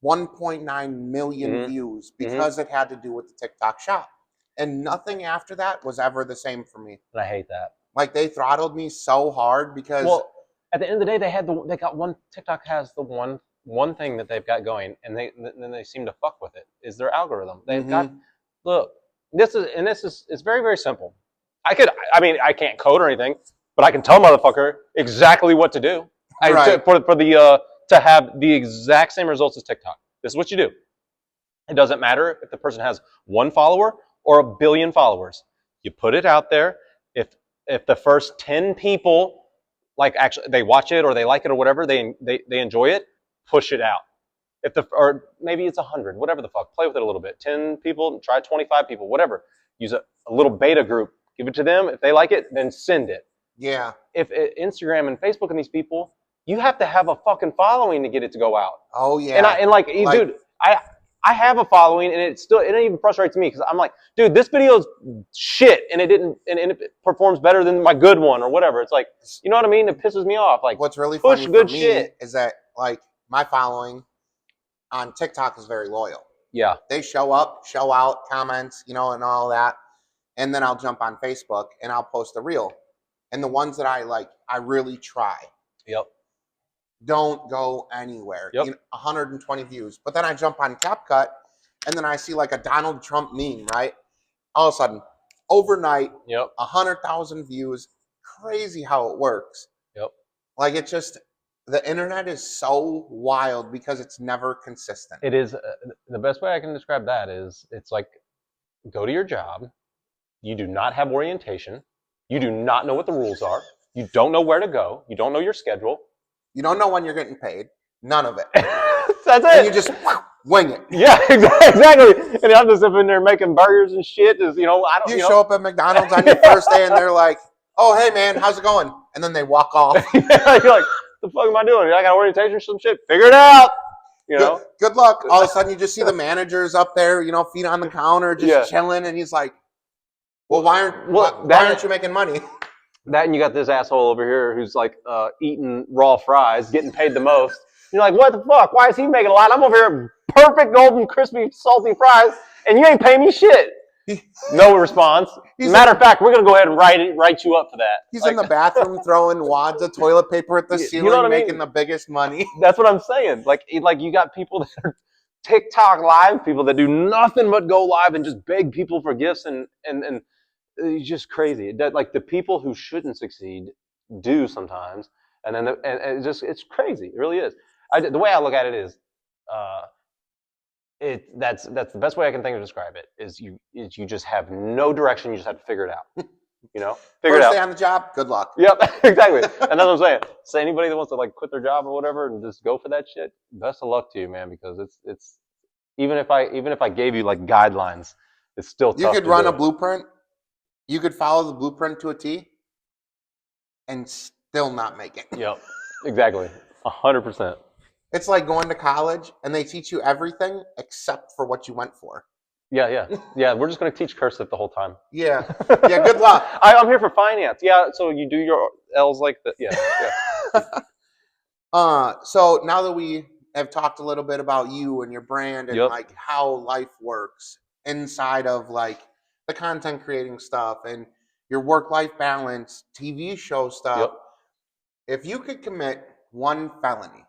1.9 million views because it had to do with the TikTok shop. And nothing after that was ever the same for me. And I hate that. Like, they throttled me so hard because... Well, at the end of the day, they got one... TikTok has the one thing that they've got going, and then they seem to fuck with it, is their algorithm. They've got... Look, it's very, very simple. I can't code or anything, but I can tell motherfucker exactly what to do. To have the exact same results as TikTok. This is what you do. It doesn't matter if the person has 1 follower or 1 billion followers. You put it out there. If the first 10 people actually they watch it or they like it or whatever, they enjoy it, push it out. Or maybe it's 100, whatever the fuck. Play with it a little bit. 10 people, try 25 people, whatever. Use a little beta group. Give it to them. If they like it, then send it. Yeah. If Instagram and Facebook and these people, you have to have a fucking following to get it to go out. Oh yeah. Dude, I have a following, and it even frustrates me because I'm like, dude, this video's shit, and it performs better than my good one or whatever. It's like, you know what I mean? It pisses me off. Like, what's really push funny good for me shit is that like my following on TikTok is very loyal. Yeah. They show up, show out, comments, and all that, and then I'll jump on Facebook and I'll post a reel, and the ones that I really try. Yep. Don't go anywhere. Yep. 120 views. But then I jump on CapCut and then I see like a Donald Trump meme, right? All of a sudden, overnight, 100,000 views. Crazy how it works. Yep. Like, it's just, the internet is so wild because it's never consistent. It is. The best way I can describe that is it's like, go to your job. You do not have orientation. You do not know what the rules are. You don't know where to go. You don't know your schedule. You don't know when you're getting paid. None of it. That's it. And you just wing it. Yeah, exactly. And I'm just up in there making burgers and shit. Just, you show up at McDonald's on your first day and they're like, oh, hey, man, how's it going? And then they walk off. You're like, the fuck am I doing? I got orientation or some shit? Figure it out. Good luck. All of a sudden, you just see the managers up there, feet on the counter, just chilling. And he's like, well, why aren't you making money? That and you got this asshole over here who's like eating raw fries, getting paid the most. You're like, what the fuck? Why is he making a lot? I'm over here perfect golden, crispy, salty fries, and you ain't paying me shit. No response. Matter of fact, we're gonna go ahead and write you up for that. He's in the bathroom throwing wads of toilet paper at the ceiling, making the biggest money. That's what I'm saying. Like you got people that are TikTok live people that do nothing but go live and just beg people for gifts and it's just crazy. Like the people who shouldn't succeed do sometimes, and then it's crazy. It really is. The way I look at it is, that's the best way I can think of describe it. Is you just have no direction. You just have to figure it out. Figure it out. First day on the job. Good luck. Yep, exactly. And that's what I'm saying. So anybody that wants to quit their job or whatever and just go for that shit, best of luck to you, man. Because it's even if I gave you guidelines, it's still tough. You could run a blueprint. You could follow the blueprint to a T and still not make it. Yep, exactly. 100%. It's like going to college and they teach you everything except for what you went for. Yeah. We're just going to teach cursive the whole time. Yeah. Good luck. I'm here for finance. Yeah, so you do your L's like that. Yeah. So now that we have talked a little bit about you and your brand and how life works inside of the content creating stuff and your work-life balance, TV show stuff. Yep. If you could commit one felony,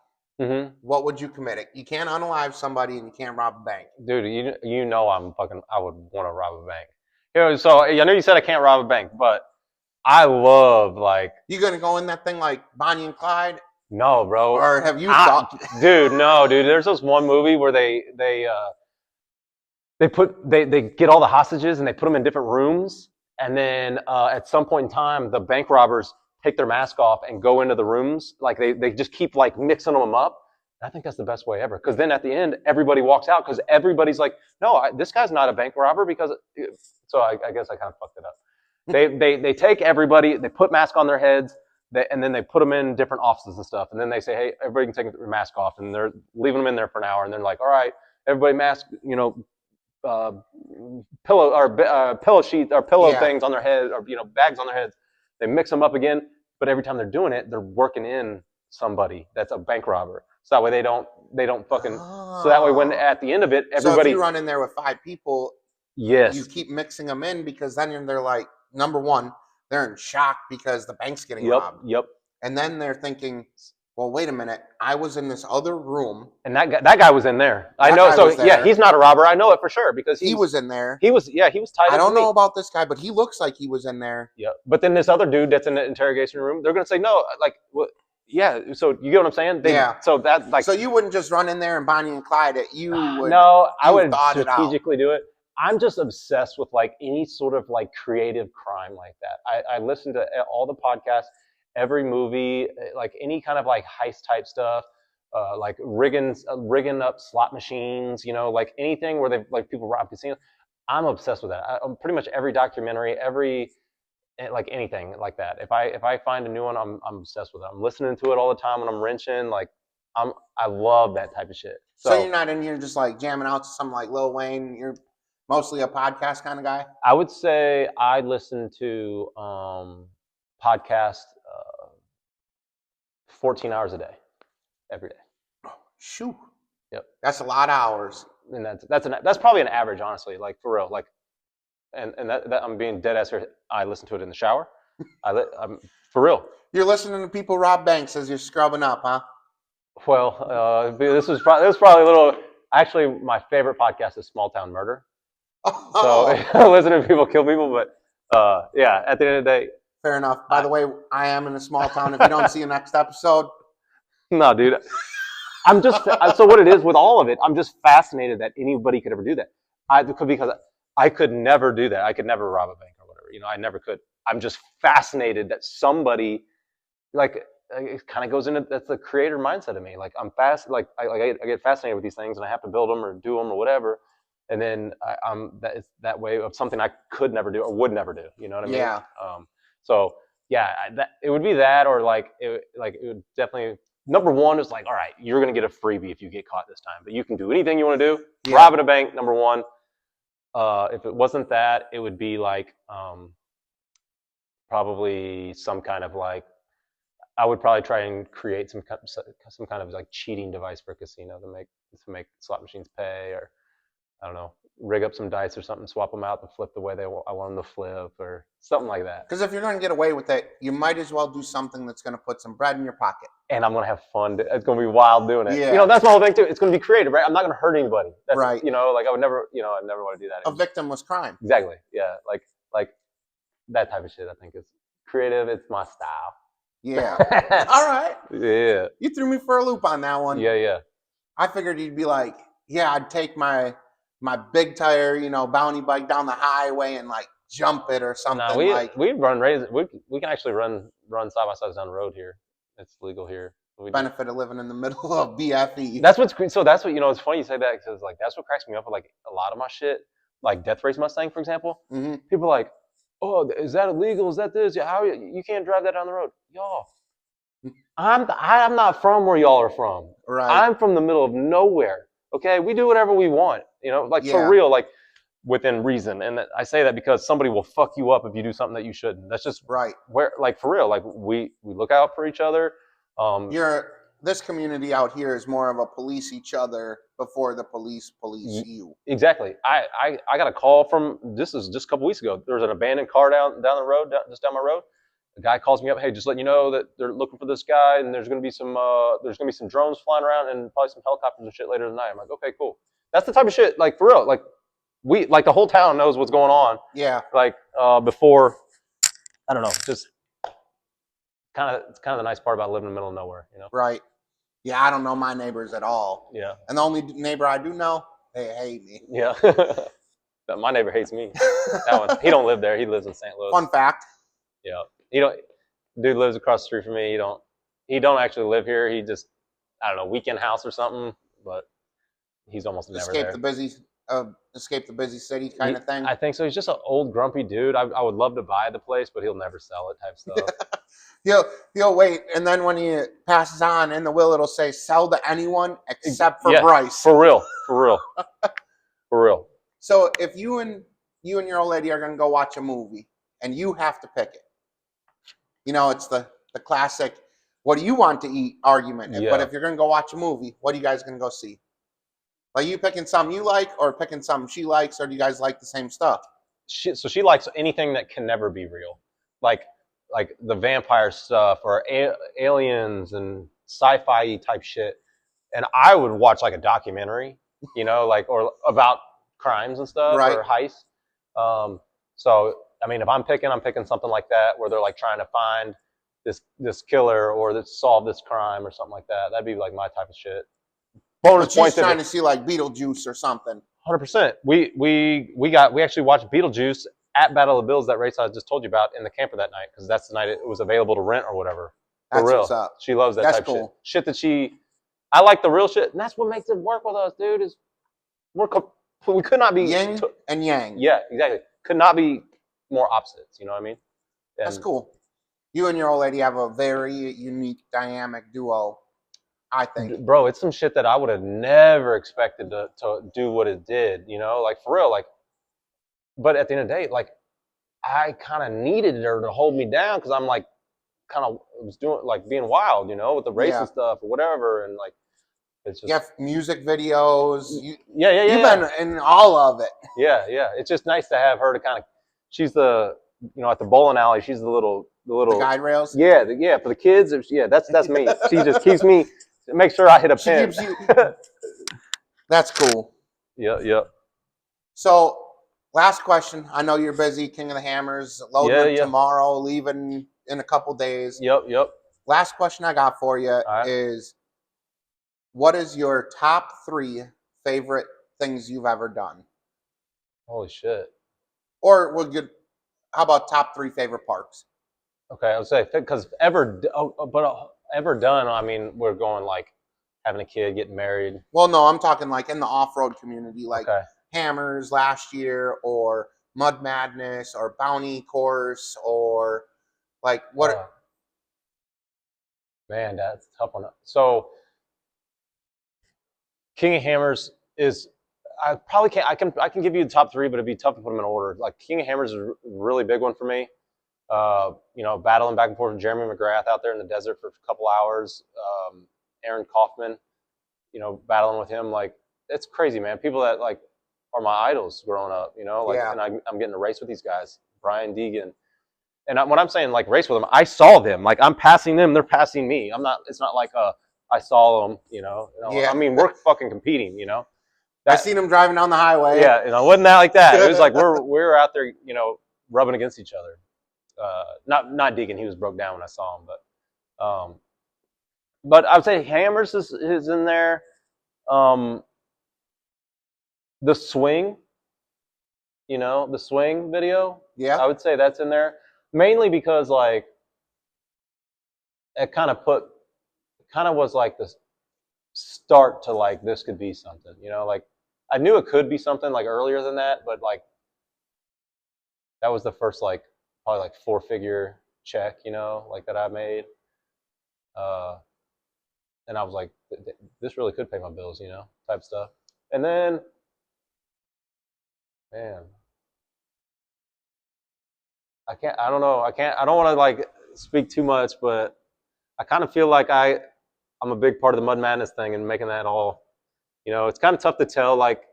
what would you commit it? You can't unalive somebody and you can't rob a bank. Dude, I would want to rob a bank. So I know you said I can't rob a bank, but I love You gonna go in that thing like Bonnie and Clyde? No, bro. Or have you thought? Dude, no, dude. There's this one movie where they get all the hostages and they put them in different rooms And then at some point in time, the bank robbers take their mask off and go into the rooms. Like they just keep like mixing them up. I think that's the best way ever. Because then at the end, everybody walks out because everybody's like, no, this guy's not a bank robber because. So I guess I kind of fucked it up. They take everybody, they put masks on their heads, and then they put them in different offices and stuff. And then they say, hey, everybody can take their mask off. And they're leaving them in there for an hour. And they're like, all right, everybody mask, pillow or pillow sheets or pillow things on their head, or bags on their heads. They mix them up again, but every time they're doing it, they're working in somebody that's a bank robber. So that way they don't fucking. So that way when at the end of it, everybody. So if you run in there with 5 people, yes, you keep mixing them in because then they're like, number one, they're in shock because the bank's getting robbed. Yep. And then they're thinking, well, wait a minute, I was in this other room. And that guy was in there. I know. So yeah, he's not a robber. I know it for sure because he was in there. He was tied. I don't know about this guy, but he looks like he was in there. Yeah. But then this other dude that's in the interrogation room, they're gonna say no. Like, what? Yeah. So you get what I'm saying? So that like. So you wouldn't just run in there and Bonnie and Clyde it. You would. No, I would strategically do it. I'm just obsessed with like any sort of like creative crime like that. I listen to all the podcasts, every movie, like any kind of like heist type stuff, like rigging up slot machines, like anything where they like people rob casinos. I'm obsessed with that. I'm pretty much every documentary, like anything like that. If I find a new one, I'm obsessed with it. I'm listening to it all the time when I'm wrenching. Like I love that type of shit. So you're not in here just like jamming out to something like Lil Wayne. You're mostly a podcast kind of guy? I would say I listen to podcasts 14 hours a day, every day. Oh, shoot. Yep. That's a lot of hours. And that's probably an average, honestly, like for real. Like, and that I'm being dead ass here. I listen to it in the shower. I'm for real. You're listening to people rob banks as you're scrubbing up, huh? Well, this was probably a little. Actually, my favorite podcast is Small Town Murder. So listening to people kill people, but yeah, at the end of the day. Fair enough. By the way, I am in a small town. If you don't see the next episode. No, dude. I'm just, so what it is with all of it, I'm just fascinated that anybody could ever do that. Because I could never do that. I could never rob a bank or whatever. I never could. I'm just fascinated that somebody, like, it kind of goes into, that's the creator mindset of me. Like, I'm I get fascinated with these things and I have to build them or do them or whatever. And then it's that way of something I could never do or would never do. You know what I mean? Yeah. So yeah, it would be that, or like it would definitely. Number one is like, all right, you're gonna get a freebie if you get caught this time, but you can do anything you want to do. Yeah. Robbing a bank, number one. If it wasn't that, it would be like probably some kind of like. I would probably try and create some kind of like cheating device for a casino to make slot machines pay, or I don't know, rig up some dice or something, swap them out to flip the way I want them to flip, or something like that. Because if you're going to get away with it, you might as well do something that's going to put some bread in your pocket. And I'm going to have fun. It's going to be wild doing it. Yeah. That's my whole thing too. It's going to be creative, right? I'm not going to hurt anybody. That's, right. Like I would never, I'd never want to do that. A victimless crime. Exactly. Yeah. Like that type of shit, I think is creative. It's my style. Yeah. All right. Yeah. You threw me for a loop on that one. Yeah. I figured you'd be like, yeah, I'd take my big tire, bounty bike down the highway and like jump it or something. No, we run races. We can actually run side by sides down the road here. It's legal here. Benefit of living in the middle of BFE. That's what's so. That's what it's funny you say that because like that's what cracks me up with like a lot of my shit, like Death Race Mustang, for example. Mm-hmm. People are like, oh, is that illegal? Is that this? Yeah, how you can't drive that down the road, y'all. I'm not from where y'all are from. Right. I'm from the middle of nowhere. Okay, we do whatever we want, for real, like within reason. And I say that because somebody will fuck you up if you do something that you shouldn't. That's just right. Where, like, for real, like we look out for each other. This community out here is more of a police each other before the police you. Exactly. I got a call from, this is just a couple weeks ago. There was an abandoned car down the road, just down my road. The guy calls me up, hey, just letting you know that they're looking for this guy, and there's gonna be some drones flying around and probably some helicopters and shit later tonight. I'm like, okay, cool. That's the type of shit, like for real, like the whole town knows what's going on. Yeah. Like before, I don't know, just it's kind of the nice part about living in the middle of nowhere, Right. Yeah, I don't know my neighbors at all. Yeah. And the only neighbor I do know, they hate me. Yeah. But my neighbor hates me. That one. He don't live there. He lives in St. Louis. Fun fact. Yeah. He don't. Dude lives across the street from me. He don't actually live here. He just, I don't know, weekend house or something. But he's almost never there. Escape the busy city kind of thing. I think so. He's just an old grumpy dude. I would love to buy the place, but he'll never sell it type stuff. He'll wait, and then when he passes on in the will, it'll say sell to anyone except for Bryce. For real. For real. So if you and your old lady are gonna go watch a movie and you have to pick it, you know, it's the classic what do you want to eat argument. Yeah. But if you're gonna go watch a movie, what are you guys gonna go see? Like, you picking something you like or picking something she likes, or do you guys like the same stuff? So she likes anything that can never be real. Like the vampire stuff or aliens and sci-fi type shit. And I would watch like a documentary, you know, like, or about crimes and stuff, right, or heists. So, I mean, if I'm picking something like that where they're like trying to find this killer or solve this crime or something like that. That'd be like my type of shit. Bonus point. She's trying to see like Beetlejuice or something. 100%. We actually watched Beetlejuice at Battle of the Bills, that race I just told you about, in the camper that night, because that's the night it was available to rent or whatever. For real. What's up. She loves that type of shit. Shit that I like the real shit, and that's what makes it work with us, dude. Is we could not be yin and yang. Yeah, exactly. Could not be more opposites. You know what I mean? And that's cool. You and your old lady have a very unique, dynamic duo, I think. Bro, it's some shit that I would have never expected to do what it did, you know? Like, for real, like, but at the end of the day, like, I kind of needed her to hold me down because I'm, like, kind of was doing, like, being wild, you know, with the racing stuff or whatever, and, like, it's just... You have music videos. You've been in all of it. Yeah. It's just nice to have her to kind of... She's the, you know, at the bowling alley, she's the little the guide rails. Yeah, for the kids. Yeah, that's me. She just keeps me, make sure I hit a pin. Keeps you. That's cool. Yeah. So, last question. I know you're busy. King of the Hammers, loading tomorrow, leaving in a couple days. Yep. Last question I got for you is, what is your top 3 favorite things you've ever done? Holy shit. Or how about top 3 favorite parks? Okay, I would say, because ever done, I mean, we're going like having a kid, getting married. Well, no, I'm talking like in the off-road community, like Hammers last year, or Mud Madness, or Bounty Course, or like what? Man, that's a tough one. So, King of Hammers is, I probably can't, I can give you the top 3, but it'd be tough to put them in order. Like, King of Hammers is a really big one for me. You know, battling back and forth with Jeremy McGrath out there in the desert for a couple hours. Aaron Kaufman, you know, battling with him. Like, it's crazy, man. People that, like, are my idols growing up, you know? Like, and I'm getting to race with these guys. Brian Deegan. And when I'm saying, like, race with them, I saw them. Like, I'm passing them, they're passing me. It's not like I saw them, you know? I mean, we're fucking competing, you know? I seen them driving down the highway. Yeah, you know, wasn't that like that? It was like we're out there, you know, rubbing against each other. Not Deegan, he was broke down when I saw him, but I would say Hammers is in there. The swing, you know, the swing video. Yeah, I would say that's in there, mainly because, like, it kind of was like the start to, like, this could be something, you know, like, I knew it could be something like earlier than that, but, like, that was the first, like, probably like 4-figure check, you know, like, that I made. And I was like, this really could pay my bills, you know, type stuff. And then, man, I don't want to, like, speak too much, but I kind of feel like I'm a big part of the Mud Madness thing and making that all, you know, it's kind of tough to tell. Like,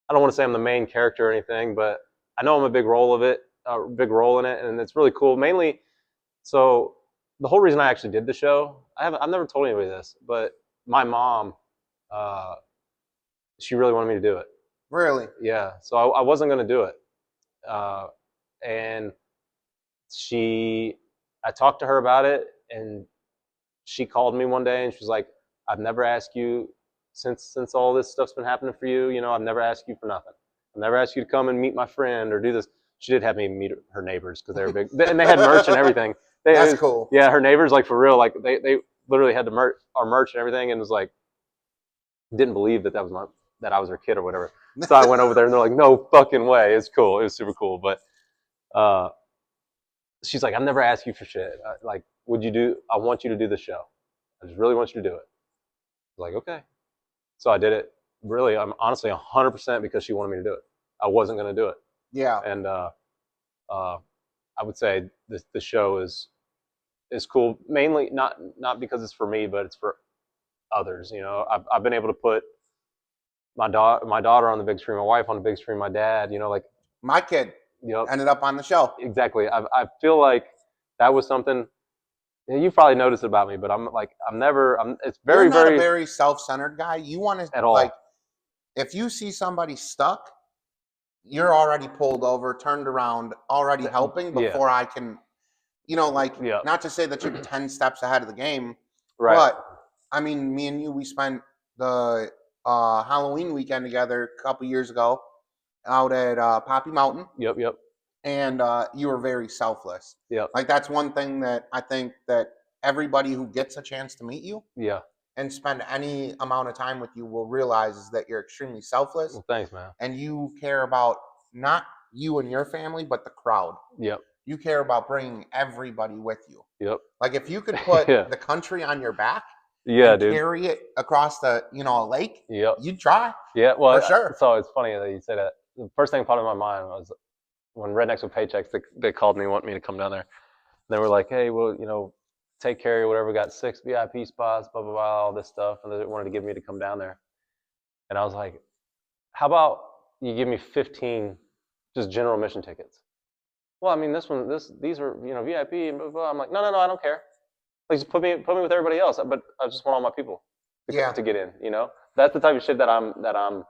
I don't want to say I'm the main character or anything, but I know I'm a big role in it, and it's really cool. Mainly, so the whole reason I actually did the show, I've never told anybody this, but my mom, she really wanted me to do it. Really? Yeah. So I wasn't going to do it, and I talked to her about it, and she called me one day and she was like, "I've never asked you since all this stuff's been happening for you. You know, I've never asked you for nothing." I never asked you to come and meet my friend or do this. She did have me meet her neighbors because they were big, and they had merch and everything. That's cool. Yeah, her neighbors, like for real, like they literally had our merch and everything, and was like, didn't believe that that I was her kid or whatever. So I went over there and they're like, no fucking way. It's cool. It was super cool. But she's like, I've never asked you for shit. Like, I want you to do the show. I just really want you to do it. I was like, okay. So I did it. Really, I'm honestly 100% because she wanted me to do it. I wasn't going to do it. Yeah. And I would say the show is cool, mainly not because it's for me, but it's for others. You know, I've been able to put my daughter on the big screen, my wife on the big screen, my dad. You know, like my kid ended up on the show. Exactly. I feel like that was something. You probably noticed about me, but it's very, You're not very, a very self-centered guy. You want to, at all. like, if you see somebody stuck, you're already pulled over, turned around, already helping before I can, you know, like, not to say that you're 10 steps ahead of the game, right? But I mean, me and you, we spent the Halloween weekend together a couple years ago out at Poppy Mountain. Yep. And you were very selfless. Yep. Like, that's one thing that I think that everybody who gets a chance to meet you and spend any amount of time with you will realize is that you're extremely selfless. Well, thanks, man. And you care about not you and your family, but the crowd. Yep. You care about bringing everybody with you. Yep. Like, if you could put the country on your back, dude, carry it across the a lake, you'd try. Yeah, well, for sure. So it's funny that you say that. The first thing that popped in my mind was when Rednecks with Paychecks, they called me, want me to come down there. They were like, hey, well, take care of whatever. We got 6 VIP spots, blah, blah, blah, all this stuff. And they wanted to get me to come down there. And I was like, how about you give me 15 just general admission tickets? Well, I mean, these are, VIP and blah, blah, blah. I'm like, no, I don't care. Like, just put me with everybody else. But I just want all my people to get in, That's the type of shit that I'm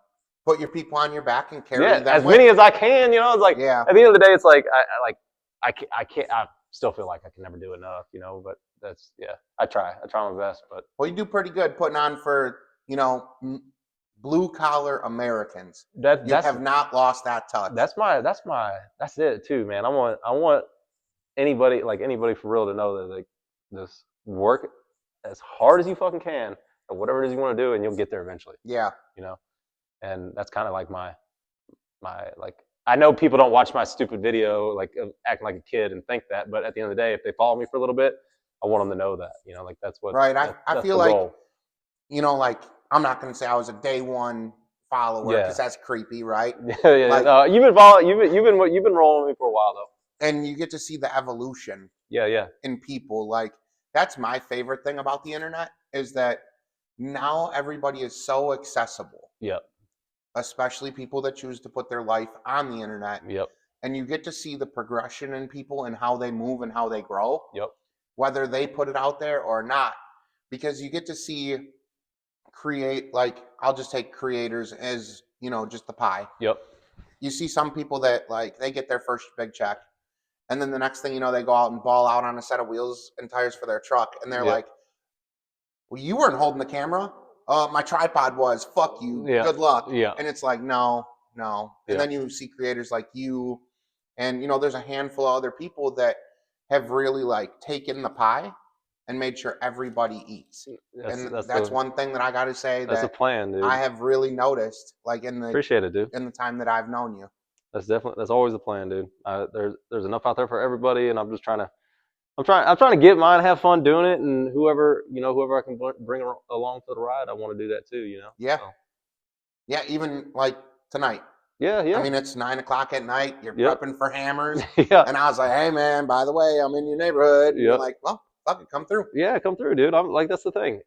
put your people on your back and carry them as many as I can, It's like, at the end of the day, it's like, I can't, I still feel like I can never do enough, but that's, I try my best, but. Well, you do pretty good putting on for, blue collar Americans. You have not lost that touch. That's it too, man. I want anybody for real to know that, like, just work as hard as you fucking can at whatever it is you want to do, and you'll get there eventually. Yeah. And that's kind of like my like, I know people don't watch my stupid video, like, of acting like a kid and think that, but at the end of the day, if they follow me for a little bit, I want them to know that, like, that's what. Right. I feel like, like, I'm not going to say I was a day one follower because that's creepy, right? Yeah. Like, no, you've been rolling with me for a while though. And you get to see the evolution. Yeah. In people. Like, that's my favorite thing about the internet is that now everybody is so accessible. Yep. Especially people that choose to put their life on the internet. Yep. And you get to see the progression in people and how they move and how they grow. Yep. Whether they put it out there or not. Because you get to see I'll just take creators as, just the pie. Yep. You see some people that, like, they get their first big check. And then the next thing they go out and ball out on a set of wheels and tires for their truck. And they're like, well, you weren't holding the camera. My tripod was. Fuck you. Yeah. Good luck. Yeah. And it's like, no. And then you see creators like you. And, there's a handful of other people that have really, like, taken the pie and made sure everybody eats. That's one thing that I got to say. That's a plan, dude. I have really noticed, like, appreciate it, dude. In the time that I've known you. That's always the plan, dude. There's enough out there for everybody, and I'm trying to get mine, have fun doing it, and whoever I can bring along for the ride, I want to do that too, Yeah. So. Yeah, even like tonight. Yeah. I mean, it's 9:00 at night. You're prepping for hammers. Yeah. And I was like, hey man, by the way, I'm in your neighborhood. Yeah. You're like, well, fuck it, come through. Yeah, come through, dude. I'm like, that's the thing.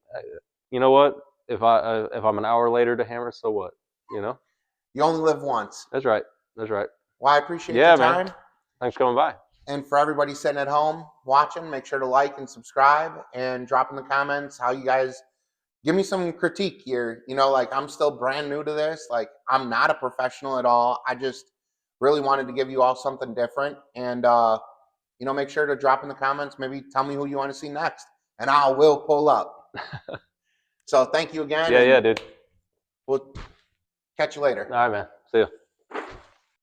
You know what? If I'm an hour later to hammer, so what? You only live once. That's right. Well, I appreciate your time. Man. Thanks for coming by. And for everybody sitting at home watching, make sure to like and subscribe and drop in the comments how you guys give me some critique here. Like, I'm still brand new to this. Like, I'm not a professional at all. I just really wanted to give you all something different. And, make sure to drop in the comments. Maybe tell me who you want to see next. And I will pull up. So thank you again. Yeah, dude. We'll catch you later. All right, man. See ya.